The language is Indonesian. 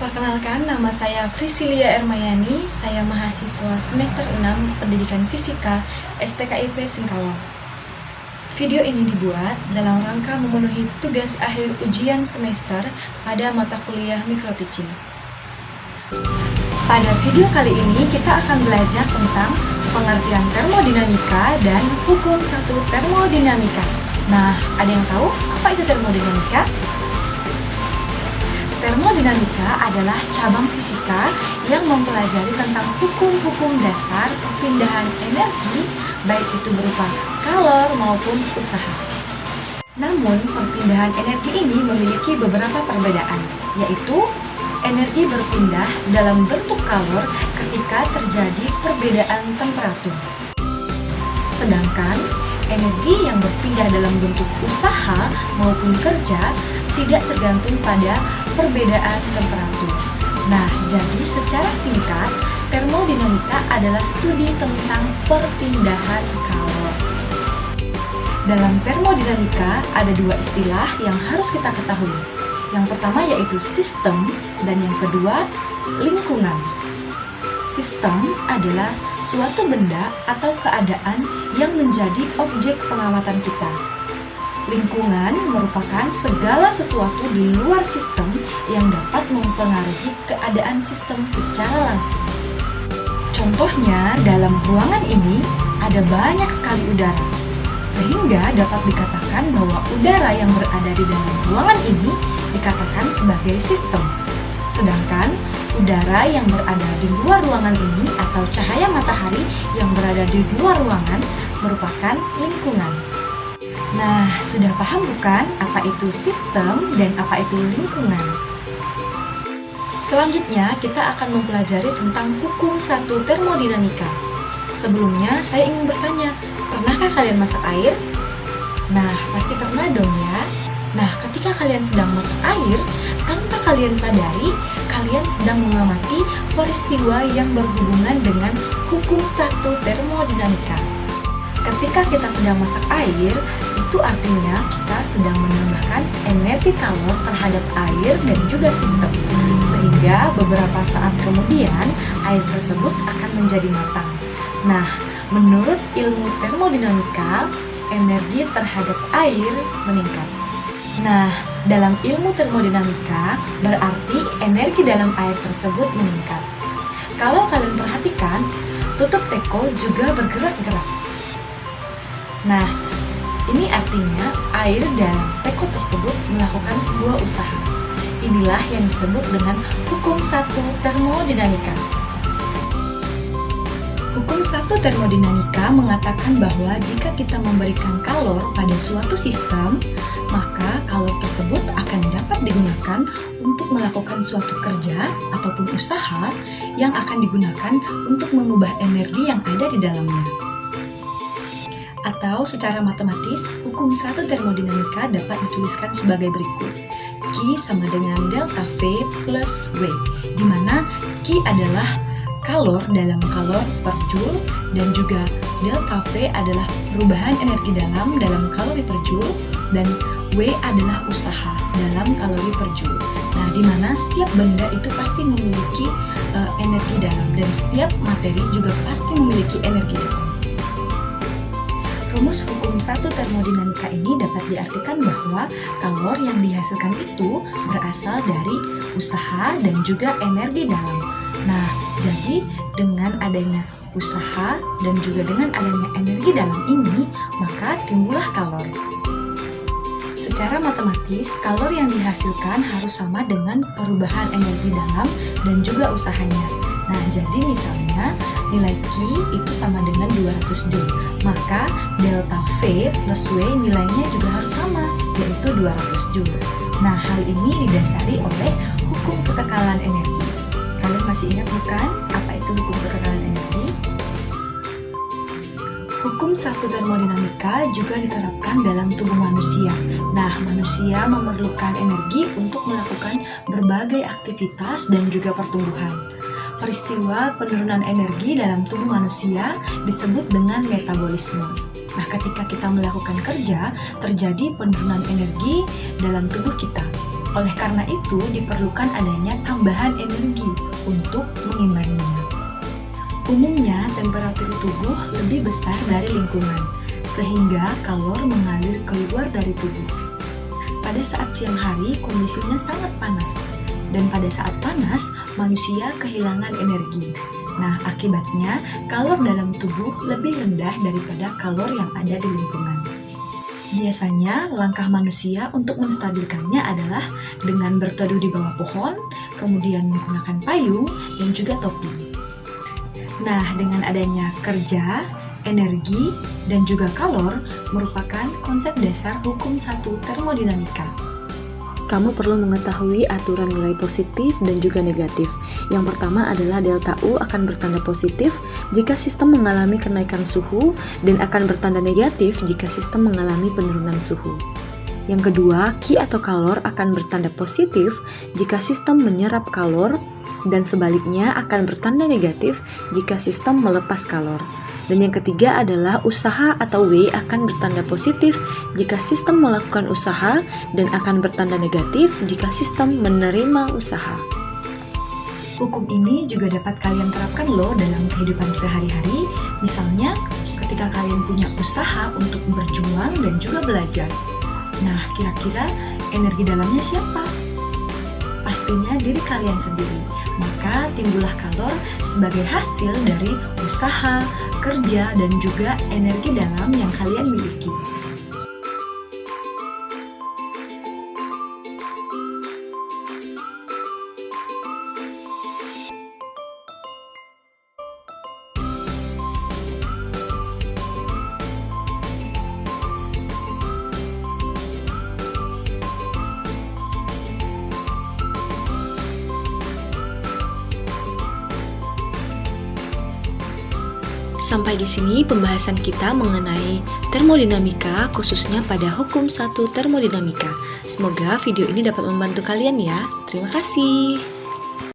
Perkenalkan, nama saya Frisilia Ermayani, saya mahasiswa semester 6 Pendidikan Fisika STKIP Singkawang. Video ini dibuat dalam rangka memenuhi tugas akhir ujian semester pada mata kuliah Microteaching. Pada video kali ini kita akan belajar tentang pengertian termodinamika dan hukum satu termodinamika. Nah, ada yang tahu apa itu termodinamika? Termodinamika adalah cabang fisika yang mempelajari tentang hukum-hukum dasar perpindahan energi, baik itu berupa kalor maupun usaha. Namun, perpindahan energi ini memiliki beberapa perbedaan, yaitu energi berpindah dalam bentuk kalor ketika terjadi perbedaan temperatur. Sedangkan energi yang berpindah dalam bentuk usaha maupun kerja tidak tergantung pada perbedaan temperatur. Nah, jadi secara singkat, termodinamika adalah studi tentang perpindahan kalor. Dalam termodinamika ada dua istilah yang harus kita ketahui. Yang pertama yaitu sistem dan yang kedua lingkungan. Sistem adalah suatu benda atau keadaan yang menjadi objek pengamatan kita. Lingkungan merupakan segala sesuatu di luar sistem yang dapat mempengaruhi keadaan sistem secara langsung. Contohnya, dalam ruangan ini ada banyak sekali udara, sehingga dapat dikatakan bahwa udara yang berada di dalam ruangan ini dikatakan sebagai sistem. Sedangkan udara yang berada di luar ruangan ini atau cahaya matahari yang berada di luar ruangan merupakan lingkungan. Nah, sudah paham bukan apa itu sistem dan apa itu lingkungan? Selanjutnya, kita akan mempelajari tentang hukum satu termodinamika. Sebelumnya, saya ingin bertanya, pernahkah kalian masak air? Nah, pasti pernah dong ya. Nah, ketika kalian sedang masak air, tanpa kalian sadari, kalian sedang mengamati peristiwa yang berhubungan dengan hukum satu termodinamika. Ketika kita sedang masak air, itu artinya kita sedang menambahkan energi kalor terhadap air dan juga sistem. Sehingga beberapa saat kemudian, air tersebut akan menjadi matang. Nah, menurut ilmu termodinamika, energi terhadap air meningkat. Nah, dalam ilmu termodinamika, berarti energi dalam air tersebut meningkat. Kalau kalian perhatikan, tutup teko juga bergerak-gerak. Nah, ini artinya air dalam teko tersebut melakukan sebuah usaha. Inilah yang disebut dengan hukum satu termodinamika. Hukum satu termodinamika mengatakan bahwa jika kita memberikan kalor pada suatu sistem, maka kalor tersebut akan dapat digunakan untuk melakukan suatu kerja ataupun usaha yang akan digunakan untuk mengubah energi yang ada di dalamnya. Atau secara matematis, hukum satu termodinamika dapat dituliskan sebagai berikut. Q sama dengan delta V plus W, di mana Q adalah kalor dalam kalor per joule dan juga delta V adalah perubahan energi dalam kalori per joule dan W adalah usaha dalam kalori per joule. Nah, di mana setiap benda itu pasti memiliki energi dalam dan setiap materi juga pasti memiliki energi dalam. Rumus hukum satu termodinamika ini dapat diartikan bahwa kalor yang dihasilkan itu berasal dari usaha dan juga energi dalam. Nah, jadi dengan adanya usaha dan juga dengan adanya energi dalam ini, maka timbullah kalor. Secara matematis, kalor yang dihasilkan harus sama dengan perubahan energi dalam dan juga usahanya. Nah, jadi misalnya nilai Q itu sama dengan 200 Joule, maka delta V plus W nilainya juga harus sama, yaitu 200 Joule. Nah, hal ini didasari oleh hukum kekekalan energi. Kalian masih ingat bukan apa itu hukum kekekalan energi? Hukum satu termodinamika juga diterapkan dalam tubuh manusia. Nah, manusia memerlukan energi untuk melakukan berbagai aktivitas dan juga pertumbuhan. Peristiwa penurunan energi dalam tubuh manusia disebut dengan metabolisme. Nah, ketika kita melakukan kerja, terjadi penurunan energi dalam tubuh kita. Oleh karena itu, diperlukan adanya tambahan energi untuk mengimbanginya. Umumnya, temperatur tubuh lebih besar dari lingkungan, sehingga kalor mengalir keluar dari tubuh. Pada saat siang hari, kondisinya sangat panas, dan pada saat panas, manusia kehilangan energi. Nah, akibatnya, kalor dalam tubuh lebih rendah daripada kalor yang ada di lingkungan. Biasanya, langkah manusia untuk menstabilkannya adalah dengan berteduh di bawah pohon, kemudian menggunakan payung, dan juga topi. Nah, dengan adanya kerja, energi, dan juga kalor merupakan konsep dasar hukum 1 termodinamika. Kamu perlu mengetahui aturan nilai positif dan juga negatif. Yang pertama adalah delta U akan bertanda positif jika sistem mengalami kenaikan suhu dan akan bertanda negatif jika sistem mengalami penurunan suhu. Yang kedua, Q atau kalor akan bertanda positif jika sistem menyerap kalor dan sebaliknya akan bertanda negatif jika sistem melepas kalor. Dan yang ketiga adalah usaha atau W akan bertanda positif jika sistem melakukan usaha dan akan bertanda negatif jika sistem menerima usaha. Hukum ini juga dapat kalian terapkan loh dalam kehidupan sehari-hari, misalnya ketika kalian punya usaha untuk berjuang dan juga belajar. Nah, kira-kira energi dalamnya siapa? Pastinya diri kalian sendiri. Maka timbullah kalor sebagai hasil dari usaha, kerja, dan juga energi dalam yang kalian miliki. Sampai di sini pembahasan kita mengenai termodinamika, khususnya pada hukum 1 termodinamika. Semoga video ini dapat membantu kalian ya. Terima kasih.